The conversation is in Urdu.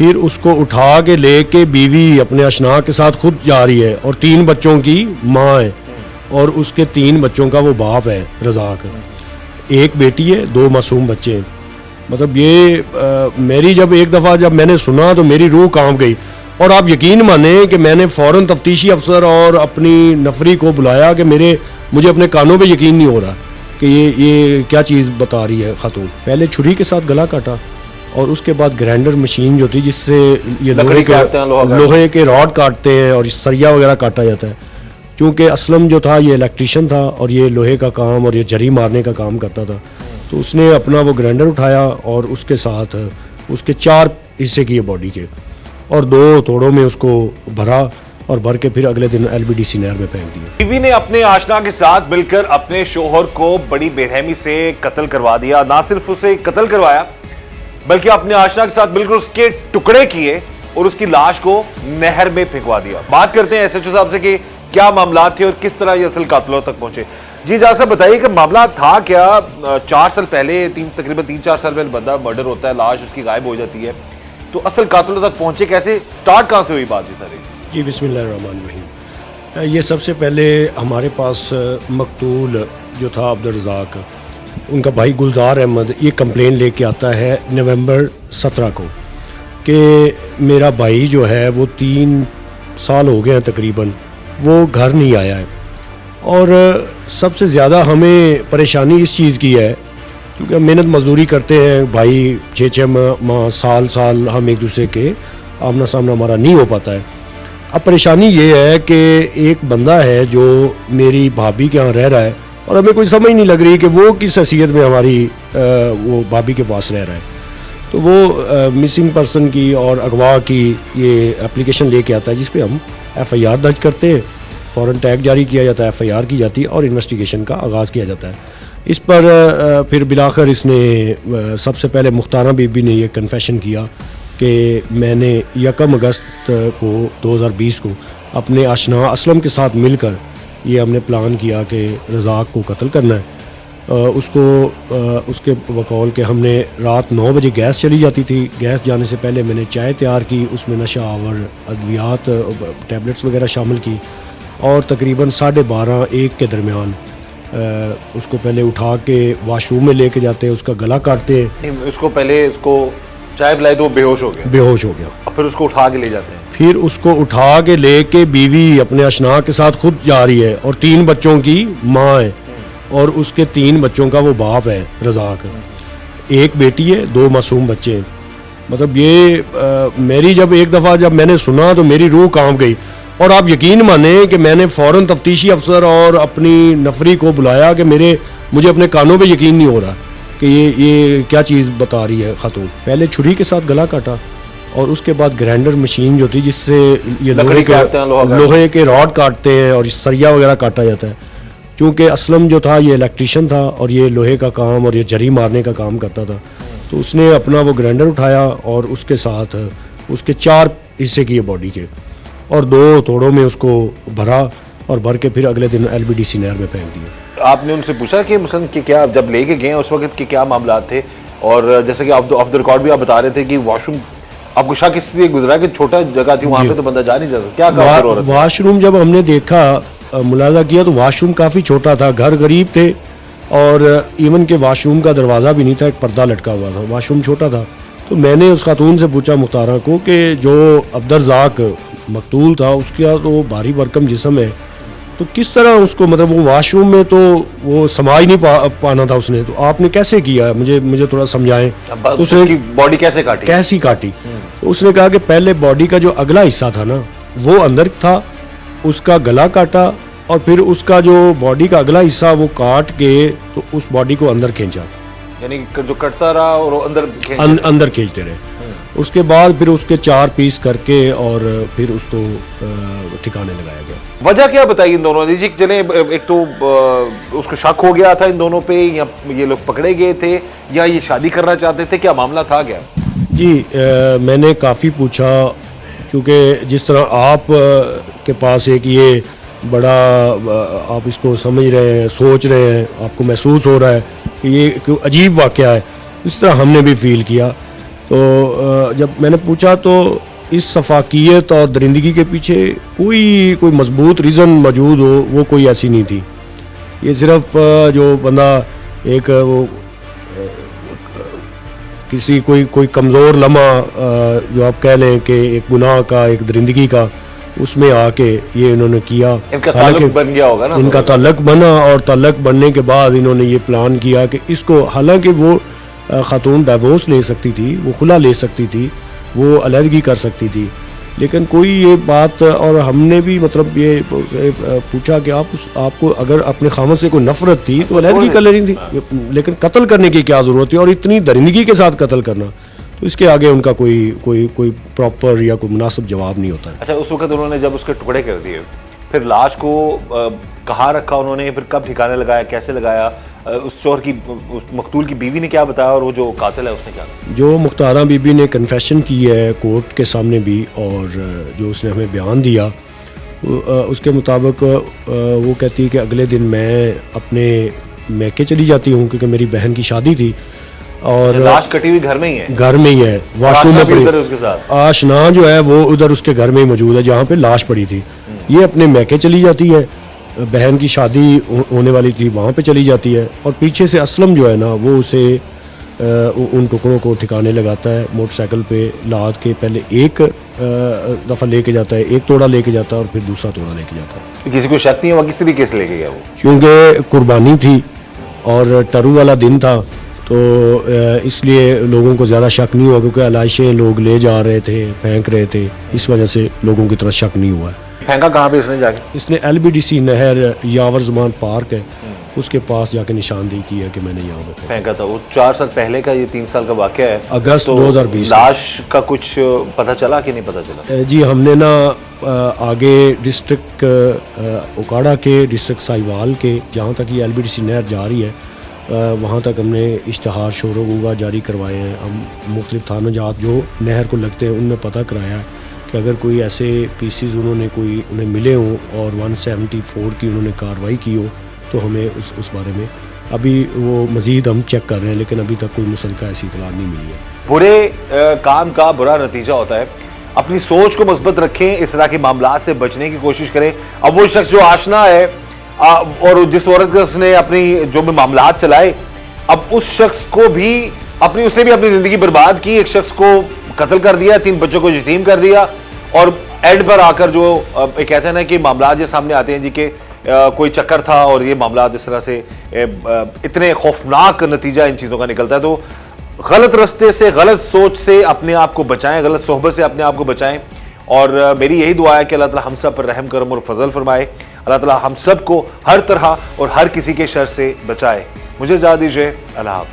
پھر اس کو اٹھا کے لے کے بیوی اپنے اشنا کے ساتھ خود جا رہی ہے اور 3 بچوں کی ماں ہے اور اس کے 3 بچوں کا وہ باپ ہے رزاق. ایک بیٹی ہے 2 معصوم بچے ہیں. مطلب یہ میری جب ایک دفعہ جب میں نے سنا تو میری روح کانپ گئی. اور آپ یقین مانیں کہ میں نے فوراً تفتیشی افسر اور اپنی نفری کو بلایا کہ مجھے اپنے کانوں پہ یقین نہیں ہو رہا کہ یہ کیا چیز بتا رہی ہے خاتون. پہلے چھری کے ساتھ گلا کاٹا اور اس کے بعد گرائنڈر مشین جو تھی جس سے یہ لوہے کے راڈ کاٹتے ہیں اور سریا وغیرہ کاٹا جاتا ہے. چونکہ اسلم جو تھا یہ الیکٹریشین تھا اور یہ لوہے کا کام اور یہ جری مارنے کا کام کرتا تھا, تو اس نے اپنا وہ گرائنڈر اٹھایا اور اس کے ساتھ اس کے 4 حصے کیے باڈی کے اور 2 توڑوں میں اس کو بھرا اور بھر کے پھر اگلے دن LBDC نہر میں پھینک دیا. بیوی نے اپنے آشنا کے ساتھ مل کر اپنے شوہر کو بڑی بے رحمی سے قتل کروا دیا. نہ صرف اسے قتل کروایا بلکہ اپنے آشنا کے ساتھ مل کر اس کے ٹکڑے کیے اور اس کی لاش کو نہر میں پھینکوا دیا. بات کرتے ہیں SHO صاحب سے کہ کیا معاملات تھے اور کس طرح یہ اصل قاتلوں تک پہنچے. جی اجازت صاحب بتائیے کہ معاملہ تھا کیا. 4 سال پہلے تقریباً 3-4 سال پہلے بندہ مرڈر ہوتا ہے, لاش اس کی غائب ہو جاتی ہے, تو اصل قاتلوں تک پہنچے کیسے, سٹارٹ کہاں سے ہوئی بات جی ساری؟ جی بسم اللہ الرحمن الرحیم. یہ سب سے پہلے ہمارے پاس مقتول جو تھا عبدالرزاق, ان کا بھائی گلزار احمد یہ کمپلین لے کے آتا ہے نومبر 17 کو کہ میرا بھائی جو ہے وہ 3 سال ہو گئے ہیں تقریباً وہ گھر نہیں آیا ہے. اور سب سے زیادہ ہمیں پریشانی اس چیز کی ہے کیونکہ ہم محنت مزدوری کرتے ہیں بھائی, 6 ماہ سال ہم ایک دوسرے کے آمنا سامنا ہمارا نہیں ہو پاتا ہے. اب پریشانی یہ ہے کہ ایک بندہ ہے جو میری بھابھی کے ہاں رہ رہا ہے اور ہمیں کوئی سمجھ نہیں لگ رہی کہ وہ کس حیثیت میں ہماری وہ بھابھی کے پاس رہ رہا ہے. تو وہ مسنگ پرسن کی اور اغوا کی یہ اپلیکیشن لے کے آتا ہے جس پہ ہم FIR درج کرتے ہیں, فوراً ٹیگ جاری کیا جاتا ہے, FIR کی جاتی ہے اور انویسٹیگیشن کا آغاز کیا جاتا ہے. اس پر پھر بلاخر اس نے سب سے پہلے مختارہ بی بی نے یہ کنفیشن کیا کہ میں نے 1 اگست کو 2020 کو اپنے آشنا اسلم کے ساتھ مل کر یہ ہم نے پلان کیا کہ رزاق کو قتل کرنا ہے. اس کے بقول کہ ہم نے رات 9 بجے گیس چلی جاتی تھی, گیس جانے سے پہلے میں نے چائے تیار کی, اس میں نشہ آور ادویات ٹیبلٹس وغیرہ شامل کی اور تقریباً 12:30-1 کے درمیان اس کو پہلے اٹھا کے واش روم میں لے کے جاتے ہیں, اس کا گلا کاٹتے ہیں. اس کو پہلے اس کو چائے پلائی تو بے ہوش ہو گیا اور پھر اس کو اٹھا کے لے جاتے ہیں. پھر اس کو اٹھا کے لے کے بیوی اپنے اشنا کے ساتھ خود جا رہی ہے اور 3 بچوں کی ماں ہے اور اس کے 3 بچوں کا وہ باپ ہے رزاق. ایک بیٹی ہے 2 معصوم بچے ہیں. مطلب یہ میری جب ایک دفعہ جب میں نے سنا تو میری روح کانپ گئی. اور آپ یقین مانیں کہ میں نے فوراً تفتیشی افسر اور اپنی نفری کو بلایا کہ مجھے اپنے کانوں پہ یقین نہیں ہو رہا کہ یہ کیا چیز بتا رہی ہے خاتون. پہلے چھری کے ساتھ گلا کاٹا اور اس کے بعد گرائنڈر مشین جو تھی جس سے یہ لوہے کے راڈ کاٹتے ہیں اور سریا وغیرہ کاٹا جاتا ہے. چونکہ اسلم جو تھا یہ الیکٹریشین تھا اور یہ لوہے کا کام اور یہ جری مارنے کا کام کرتا تھا, تو اس نے اپنا وہ گرائنڈر اٹھایا اور اس کے ساتھ اس کے 4 حصے کیے باڈی کے اور 2 توڑوں میں اس کو بھرا اور بھر کے پھر اگلے دن LBDC نہر میں پھینک دیا. آپ نے ان سے پوچھا کہ مثلا کہ کیا جب لے کے گئے اس وقت کے کیا معاملات تھے, اور جیسے کہ آف دا ریکارڈ بھی آپ بتا رہے تھے کہ واش روم آپ کو شک اس لیے گزرا کہ چھوٹا جگہ تھی وہاں پہ تو بندہ جا نہیں جاتا, کیا کام ہو رہا تھا؟ واش روم جب ہم نے دیکھا ملاحظہ کیا تو واش روم کافی چھوٹا تھا, گھر غریب تھے اور ایون کہ واش روم کا دروازہ بھی نہیں تھا, ایک پردہ لٹکا ہوا تھا, واش روم چھوٹا تھا. تو میں نے اس خاتون سے پوچھا مختارہ کو کہ جو عبدالرزاق مقتول تھا اس کا تو بھاری بھرکم جسم ہے, تو کس طرح اس کو مطلب وہ واش روم میں تو وہ سما ہی نہیں پانا تھا اس نے, تو آپ نے کیسے کیا, مجھے تھوڑا سمجھائیں. اس نے باڈی کیسی کاٹی؟ تو اس نے کہا کہ پہلے باڈی کا جو اگلا حصہ تھا نا وہ اندر تھا, اس کا گلا کاٹا اور پھر اس کا جو باڈی کا اگلا حصہ وہ کاٹ کے تو اس باڈی کو اندر کھینچا, یعنی جو کٹتا رہا اور اندر کھینچتے رہے. اس کے بعد پھر اس کے 4 پیس کر کے اور پھر اس کو ٹھکانے لگایا گیا. وجہ کیا بتائی ان دونوں نے جی؟ چلیں ایک تو اس کو شک ہو گیا تھا ان دونوں پہ, یا یہ لوگ پکڑے گئے تھے, یا یہ شادی کرنا چاہتے تھے, کیا معاملہ تھا کیا؟ جی میں نے کافی پوچھا کیونکہ جس طرح آپ کے پاس ایک یہ بڑا آپ اس کو سمجھ رہے ہیں, سوچ رہے ہیں, آپ کو محسوس ہو رہا ہے کہ یہ ایک عجیب واقعہ ہے, اس طرح ہم نے بھی فیل کیا. تو جب میں نے پوچھا تو اس شفافیت اور درندگی کے پیچھے کوئی مضبوط ریزن موجود ہو وہ کوئی ایسی نہیں تھی. یہ صرف جو بندہ ایک وہ کسی کوئی کمزور لمحہ جو آپ کہہ لیں کہ ایک گناہ کا ایک درندگی کا اس میں آ کے یہ انہوں نے کیا. ان کا تعلق بن گیا ہوگا نا, ان کا تعلق بنا, اور تعلق بننے کے بعد انہوں نے یہ پلان کیا کہ اس کو, حالانکہ وہ خاتون ڈائیورس لے سکتی تھی, وہ خلا لے سکتی تھی, وہ علیحدگی کر سکتی تھی, لیکن کوئی یہ بات, اور ہم نے بھی مطلب یہ پوچھا کہ آپ کو اگر اپنے خامد سے کوئی نفرت تھی تو علیحدگی کر لینی تھی, لیکن قتل کرنے کی کیا ضرورت تھی, اور اتنی درندگی کے ساتھ قتل کرنا, تو اس کے آگے ان کا کوئی پراپر یا کوئی مناسب جواب نہیں ہوتا ہے. اچھا, اس وقت انہوں نے جب اس کے ٹکڑے کر دیے, پھر لاش کو کہاں رکھا انہوں نے, پھر کب ٹھکانے لگایا, کیسے لگایا, اس شوہر کی, اس مقتول کی بیوی نے کیا بتایا, اور وہ جو قاتل ہے اس نے کیا کہا؟ جو مختارہ بی بی نے کنفیشن کی ہے کورٹ کے سامنے بھی, اور جو اس نے ہمیں بیان دیا اس کے مطابق وہ کہتی ہے کہ اگلے دن میں اپنے میکے چلی جاتی ہوں کیونکہ میری بہن کی شادی تھی, اور لاش کٹی ہوئی گھر میں ہی ہے, گھر میں ہی ہے, واش روم میں پڑی, اس کے ساتھ آشنا جو ہے وہ ادھر اس کے گھر میں ہی موجود ہے جہاں پہ لاش پڑی تھی. یہ اپنے میکے چلی جاتی ہے, بہن کی شادی ہونے والی تھی وہاں پہ چلی جاتی ہے, اور پیچھے سے اسلم جو ہے نا وہ اسے ان ٹکڑوں کو ٹھکانے لگاتا ہے, موٹر سائیکل پہ لاد کے پہلے ایک دفعہ لے کے جاتا ہے, ایک توڑا لے کے جاتا ہے, اور پھر دوسرا توڑا لے کے جاتا ہے. کسی کو شک نہیں ہوا کس طریقے سے لے کے گیا وہ, کیونکہ قربانی تھی اور ٹرو والا دن تھا, تو اس لیے لوگوں کو زیادہ شک نہیں ہوا, کیونکہ علائشیں لوگ لے جا رہے تھے, پھینک رہے تھے, اس وجہ سے لوگوں کی طرح شک نہیں ہوا ہے. پھینکا کہاں پہ اس نے جا کے؟ اس نے ایل بی ڈی سی نہر یاور زمان پارک ہے اس کے پاس جا کے نشاندہی کی ہے کہ میں نے یہاں پہ پھینکا تھا. وہ 4 سال پہلے کا, یہ 3 سال کا واقعہ ہے, اگست تو 2020. لاش کا کچھ پتہ چلا کہ نہیں پتہ چلا؟ جی ہم نے نا آگے ڈسٹرکٹ اوکاڑا کے, ڈسٹرکٹ سائیوال کے, جہاں تک یہ ایل بی ڈی سی نہر جا رہی ہے وہاں تک ہم نے اشتہار شور و گوگا جاری کروائے ہیں. ہم مختلف تھانہ جات جو نہر کو لگتے ہیں ان میں پتہ کرایا ہے کہ اگر کوئی ایسے پیسز انہیں ملے ہوں اور 174 کی انہوں نے کارروائی کی ہو تو ہمیں اس بارے میں ابھی وہ مزید ہم چیک کر رہے ہیں, لیکن ابھی تک کوئی متعلقہ ایسی اطلاع نہیں ملی ہے. برے کام کا برا نتیجہ ہوتا ہے. اپنی سوچ کو مثبت رکھیں, اس طرح کے معاملات سے بچنے کی کوشش کریں. اب وہ شخص جو آشنا ہے اور جس عورت کے اس نے اپنی جو بھی معاملات چلائے, اب اس شخص کو بھی اس نے بھی اپنی زندگی برباد کی, ایک شخص کو قتل کر دیا, 3 بچوں کو یتیم کر دیا, اور اینڈ پر آ کر جو کہتے ہیں نا کہ معاملات جو سامنے آتے ہیں جی کہ کوئی چکر تھا اور یہ معاملات اس طرح سے اتنے خوفناک نتیجہ ان چیزوں کا نکلتا ہے. تو غلط رستے سے, غلط سوچ سے اپنے آپ کو بچائیں, غلط صحبت سے اپنے آپ کو بچائیں, اور میری یہی دعا ہے کہ اللہ تعالی ہم سب پر رحم کرم اور فضل فرمائے. اللہ تعالی ہم سب کو ہر طرح اور ہر کسی کے شر سے بچائے. مجھے اجازت دیجیے, اللہ حافظ.